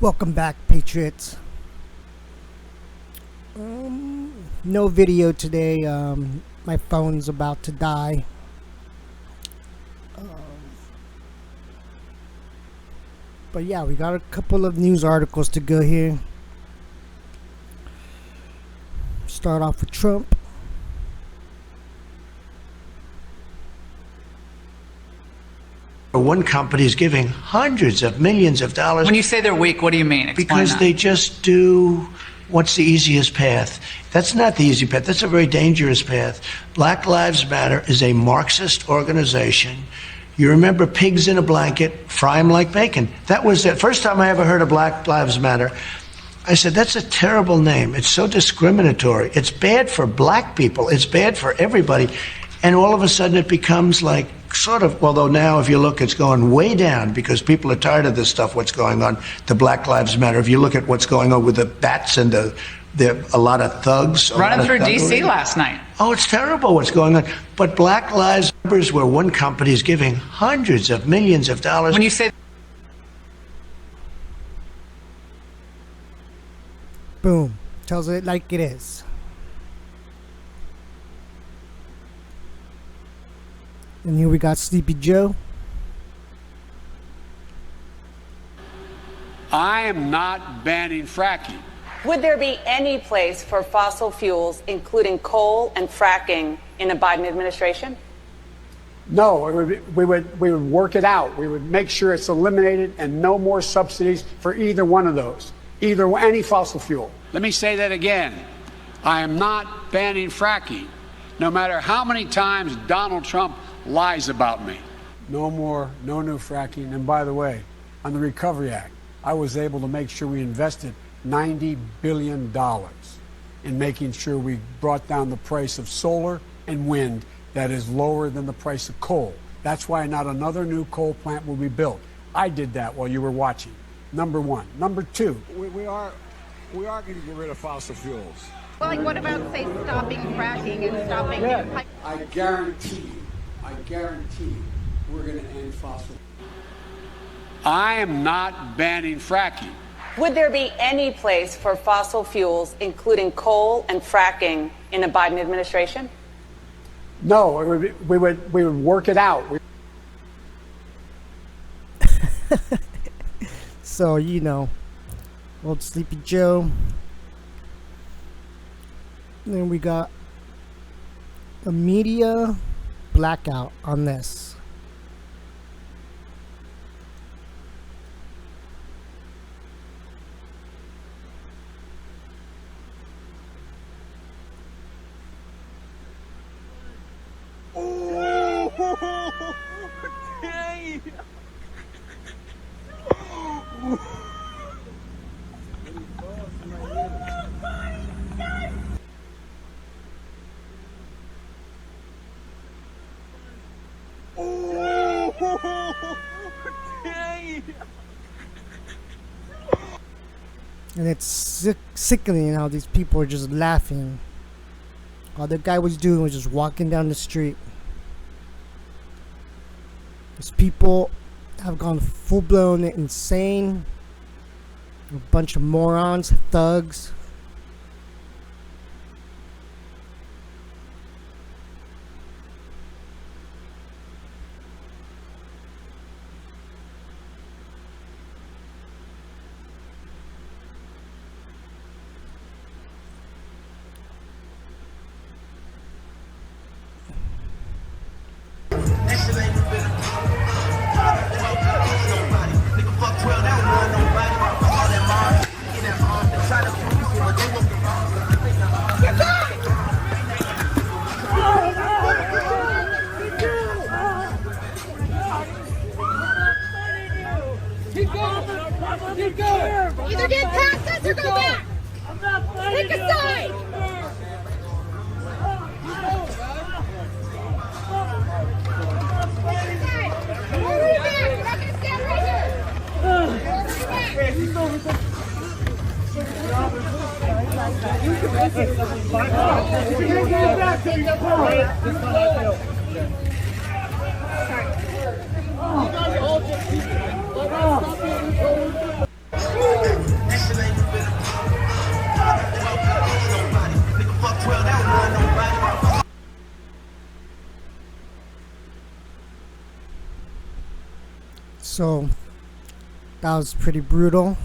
Welcome back, Patriots. No video today. My phone's about to die. But yeah, we got a couple of news articles to go here. Start off with Trump. One company is giving hundreds of millions of dollars. When you say they're weak, what do you mean? Explain Because that. they just do what's the easiest path. That's not the easy path. That's a very dangerous path. Black Lives Matter is a Marxist organization. You remember pigs in a blanket, fry them like bacon. That was the first time I ever heard of Black Lives Matter. I said, that's a terrible name. It's so discriminatory. It's bad for black people. It's bad for everybody. And all of a sudden it becomes like sort of, although now if you look, it's going way down because people are tired of this stuff, what's going on, the Black Lives Matter. If you look at what's going on with the bats and a lot of thugs. Running through D.C. last night. Oh, it's terrible what's going on. But Black Lives Matter, where one company is giving hundreds of millions of dollars. When you say Boom. Tells it like it is. And here we got Sleepy Joe. I am not banning fracking. Would there be any place for fossil fuels, including coal and fracking, in a Biden administration? No, we would work it out. We would make sure it's eliminated and no more subsidies for either one of those, any fossil fuel. Let me say that again. I am not banning fracking, no matter how many times Donald Trump lies about me. No new fracking. And by the way, on the Recovery Act, I was able to make sure we invested $90 billion in making sure we brought down the price of solar and wind that is lower than the price of coal. That's why not another new coal plant will be built. I did that while you were watching. Number one. Number two. We are going to get rid of fossil fuels. Well, like what about, say, stopping fracking and stopping... Yeah. I guarantee you, we're going to end fossil. I am not banning fracking. Would there be any place for fossil fuels, including coal and fracking, in a Biden administration? No, we would work it out. So, old Sleepy Joe. Then we got a media blackout on this. And it's sickening how these people are just laughing. All the guy was doing was just walking down the street. These people have gone full-blown insane. A bunch of morons, thugs. Either get past us or go back. Pick a side. We're back. We're not going to stand right here. So that was pretty brutal.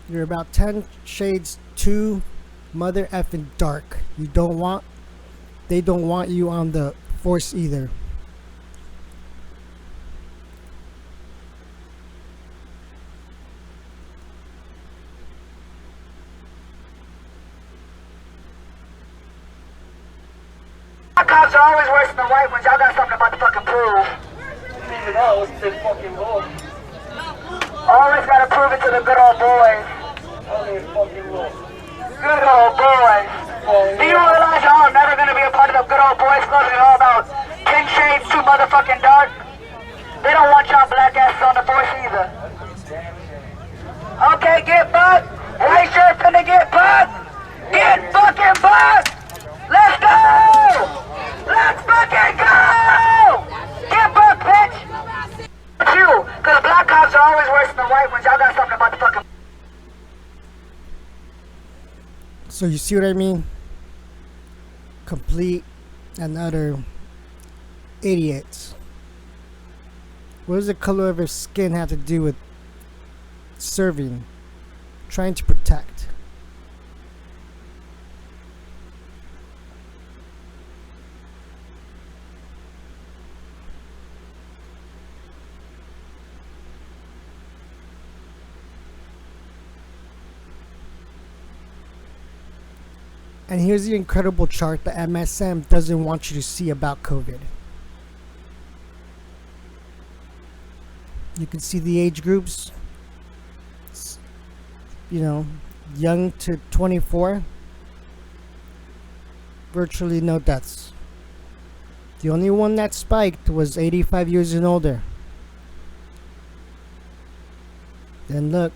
You're about 10 shades too mother effing dark. They don't want you on the force either. Cops are always worse than the white ones. Y'all got something to motherfucking prove. Even though it's this fucking bull. Always gotta prove it to the good old boys. Good old boys. Do you realize y'all are never gonna be a part of the good old boys club? It's all about 10 shades too motherfucking dark. They don't want y'all black asses on the force either. Okay, get bugged. White shirt finna get bugged. Get fucking bugged. Let's go! Let's fucking go! Get bugged, bitch! You, cause black cops are always worse than the white ones. Y'all got something to motherfucking... So you see what I mean? Complete and utter idiots. What does the color of their skin have to do with serving? Trying to protect. And here's the incredible chart that MSM doesn't want you to see about COVID. You can see the age groups, you know, young to 24, virtually no deaths. The only one that spiked was 85 years and older. Then look,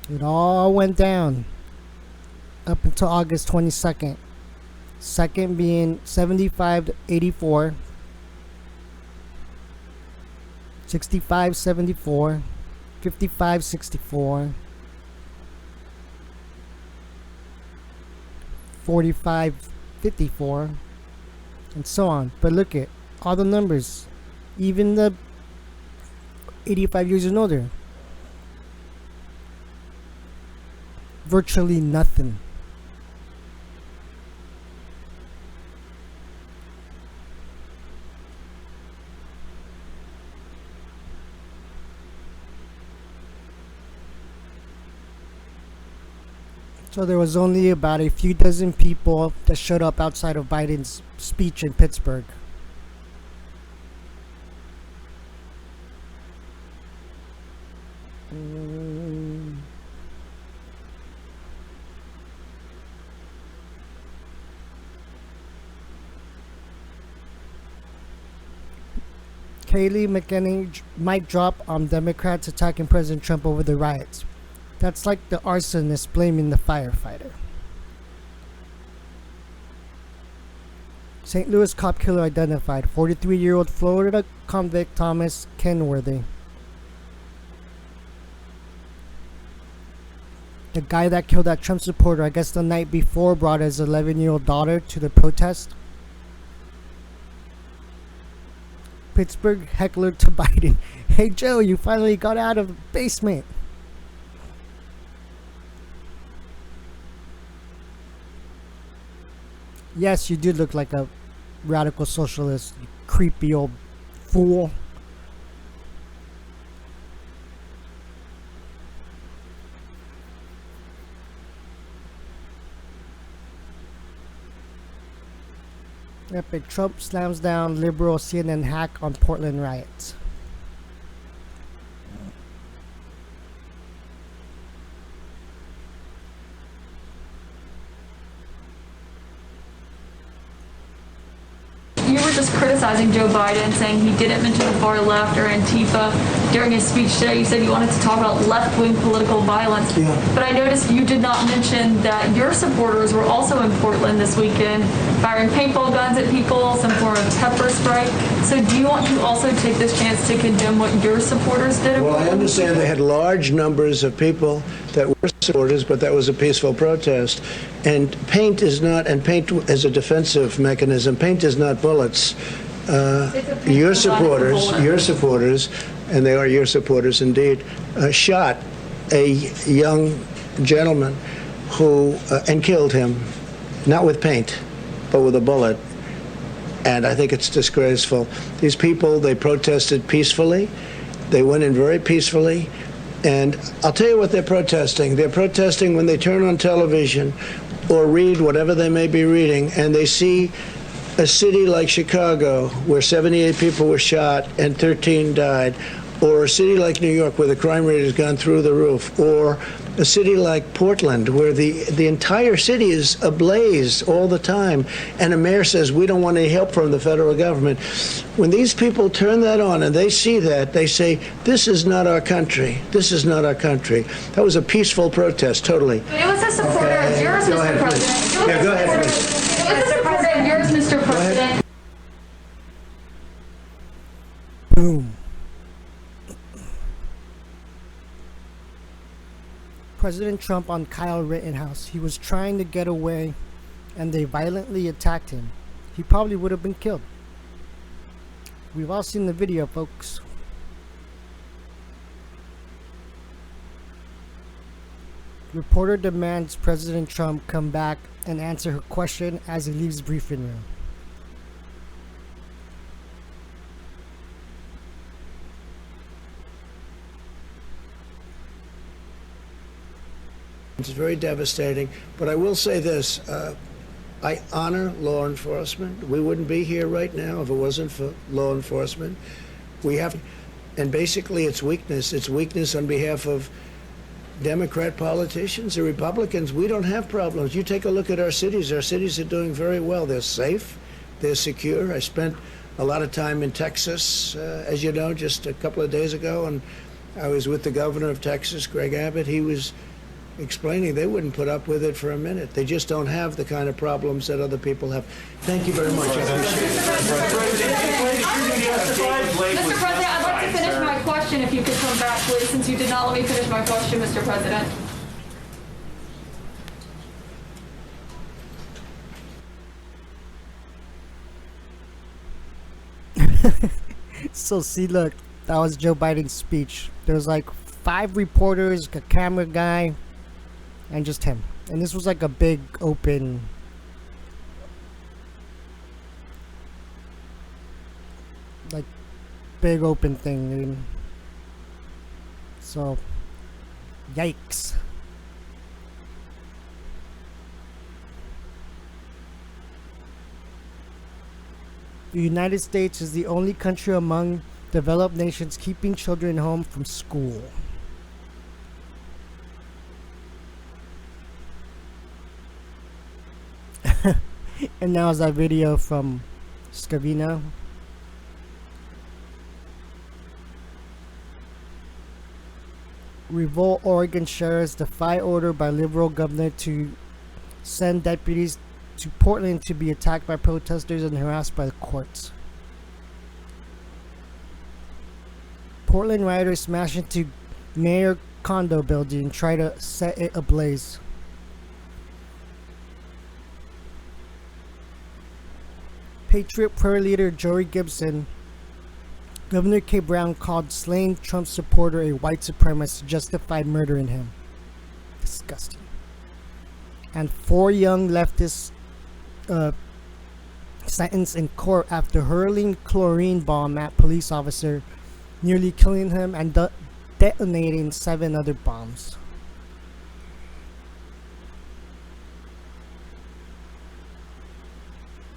it all went down up until August 22nd. Second being 75 to 84, 65 74, 55 64, 45 54, and so on. But look at all the numbers, even the 85 years and older, virtually nothing. So there was only about a few dozen people that showed up outside of Biden's speech in Pittsburgh. Kayleigh McEnany mic drop on Democrats attacking President Trump over the riots. That's like the arsonist blaming the firefighter. St. Louis cop killer identified. 43-year-old Florida convict Thomas Kenworthy. The guy that killed that Trump supporter, I guess the night before, brought his 11-year-old daughter to the protest. Pittsburgh heckler to Biden. Hey Joe, you finally got out of the basement. Yes, you did look like a radical socialist, you creepy old fool. Epic. Trump slams down liberal CNN hack on Portland riots. You were just criticizing Joe Biden, saying he didn't mention the far left or Antifa during his speech today. You said you wanted to talk about left-wing political violence. Yeah. But I noticed you did not mention that your supporters were also in Portland this weekend, firing paintball guns at people, some form of pepper spray. So do you want to also take this chance to condemn what your supporters did? Well, I understand they had large numbers of people that were supporters, but that was a peaceful protest. And paint is not, and paint as a defensive mechanism, paint is not bullets. Your supporters, and they are your supporters indeed, shot a young gentleman who, and killed him, not with paint, but with a bullet. And I think it's disgraceful. These people, they protested peacefully. They went in very peacefully. And I'll tell you what they're protesting. They're protesting when they turn on television or read whatever they may be reading, and they see a city like Chicago, where 78 people were shot and 13 died, or a city like New York, where the crime rate has gone through the roof, or a city like Portland, where the entire city is ablaze all the time, and a mayor says, we don't want any help from the federal government. When these people turn that on and they see that, they say, this is not our country. This is not our country. That was a peaceful protest, totally. But it was a supporter of yours, Go Mr. ahead, President. please. Yeah, go ahead, please. It was a supporter of yours, Mr. President. Boom. President Trump on Kyle Rittenhouse. He was trying to get away and they violently attacked him. He probably would have been killed. We've all seen the video, folks. Reporter demands President Trump come back and answer her question as he leaves briefing room. It's very devastating, but I will say this. I honor law enforcement. We wouldn't be here right now if it wasn't for law enforcement. We have, and basically it's weakness. It's weakness on behalf of Democrat politicians or Republicans. We don't have problems. You take a look at our cities. Our cities are doing very well. They're safe. They're secure. I spent a lot of time in Texas, as you know, just a couple of days ago, and I was with the governor of Texas, Greg Abbott. He was explaining they wouldn't put up with it for a minute. They just don't have the kind of problems that other people have. Thank you very much. I appreciate it. Mr. President, I'd like to finish my question if you could come back, please, since you did not let me finish my question, Mr. President. So see, look, that was Joe Biden's speech. There's like 5 reporters, a camera guy, and just him. And this was like a big open thing, dude. So yikes. The United States is the only country among developed nations keeping children home from school. And now is that video from Scavino. Revolt Oregon sheriffs defy order by liberal governor to send deputies to Portland to be attacked by protesters and harassed by the courts. Portland rioters smash into mayor condo building and try to set it ablaze. Patriot Prayer leader Joey Gibson, Governor K. Brown called slain Trump supporter a white supremacist to justify murdering him. Disgusting. And 4 young leftists sentenced in court after hurling chlorine bomb at police officer, nearly killing him and detonating 7 other bombs.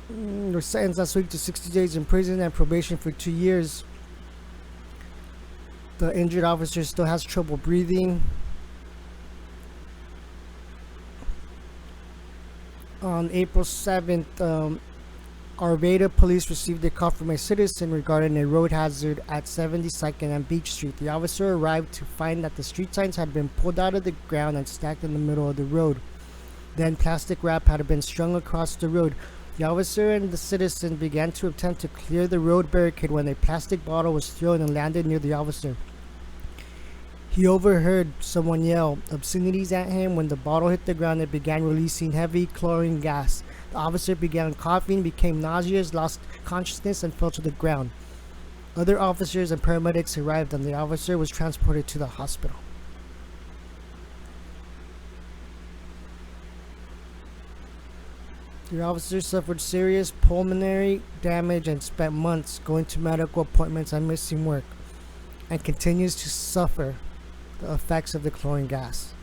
Were sentenced last week to 60 days in prison and probation for 2 years. The injured officer still has trouble breathing. On April 7th, Arvada police received a call from a citizen regarding a road hazard at 72nd and Beach Street. The officer arrived to find that the street signs had been pulled out of the ground and stacked in the middle of the road. Then plastic wrap had been strung across the road. The officer and the citizen began to attempt to clear the road barricade when a plastic bottle was thrown and landed near the officer. He overheard someone yell obscenities at him. When the bottle hit the ground, it began releasing heavy chlorine gas. The officer began coughing, became nauseous, lost consciousness, and fell to the ground. Other officers and paramedics arrived, and the officer was transported to the hospital. The officer suffered serious pulmonary damage and spent months going to medical appointments and missing work, and continues to suffer the effects of the chlorine gas.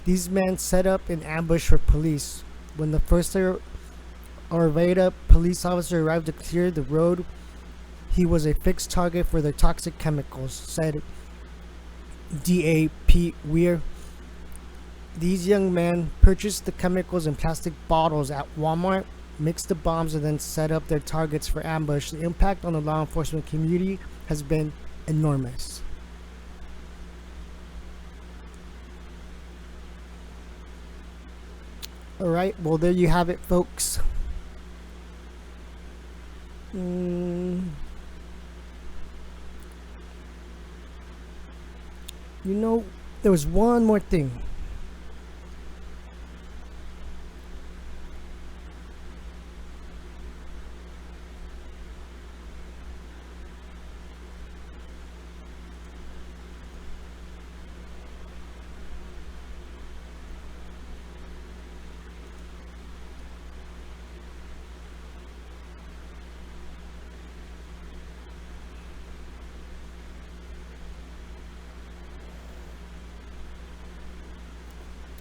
These men set up an ambush for police. When the first Arvada police officer arrived to clear the road, he was a fixed target for their toxic chemicals, said D.A.P. Weir. These young men purchased the chemicals in plastic bottles at Walmart, mixed the bombs, and then set up their targets for ambush. The impact on the law enforcement community has been enormous. Alright, well, there you have it, folks. You know, there was one more thing.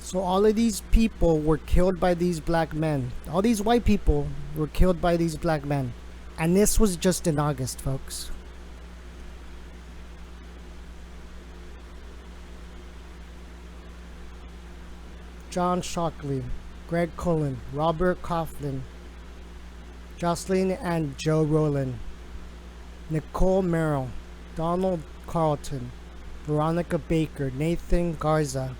So all of these people were killed by these black men. All these white people were killed by these black men. And this was just in August, folks. John Shockley, Greg Cullen, Robert Coughlin, Jocelyn and Joe Rowland, Nicole Merrill, Donald Carlton, Veronica Baker, Nathan Garza.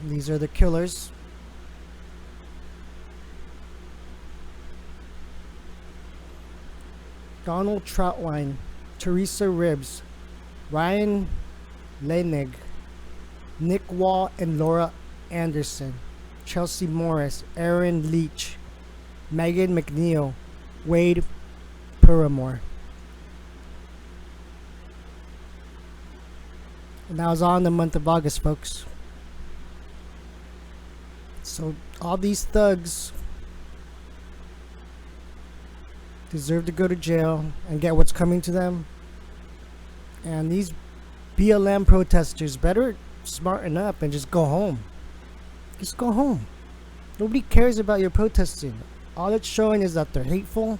These are the killers. Donald Troutwine, Teresa Ribbs, Ryan Lenig, Nick Wall and Laura Anderson, Chelsea Morris, Aaron Leach, Megan McNeil, Wade Paramore. And that was all in the month of August, folks. So all these thugs deserve to go to jail and get what's coming to them. And these BLM protesters better smarten up and just go home. Just go home. Nobody cares about your protesting. All it's showing is that they're hateful.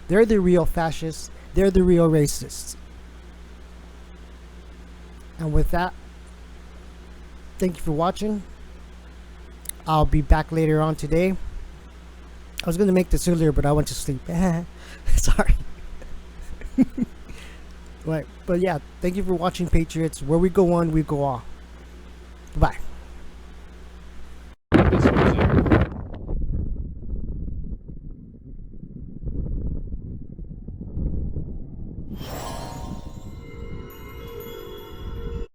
They're the real fascists. They're the real racists. And with that, thank you for watching. I'll be back later on today. I was going to make this earlier, but I went to sleep. Sorry. But yeah, thank you for watching, Patriots. Where we go one, we go all. Bye-bye.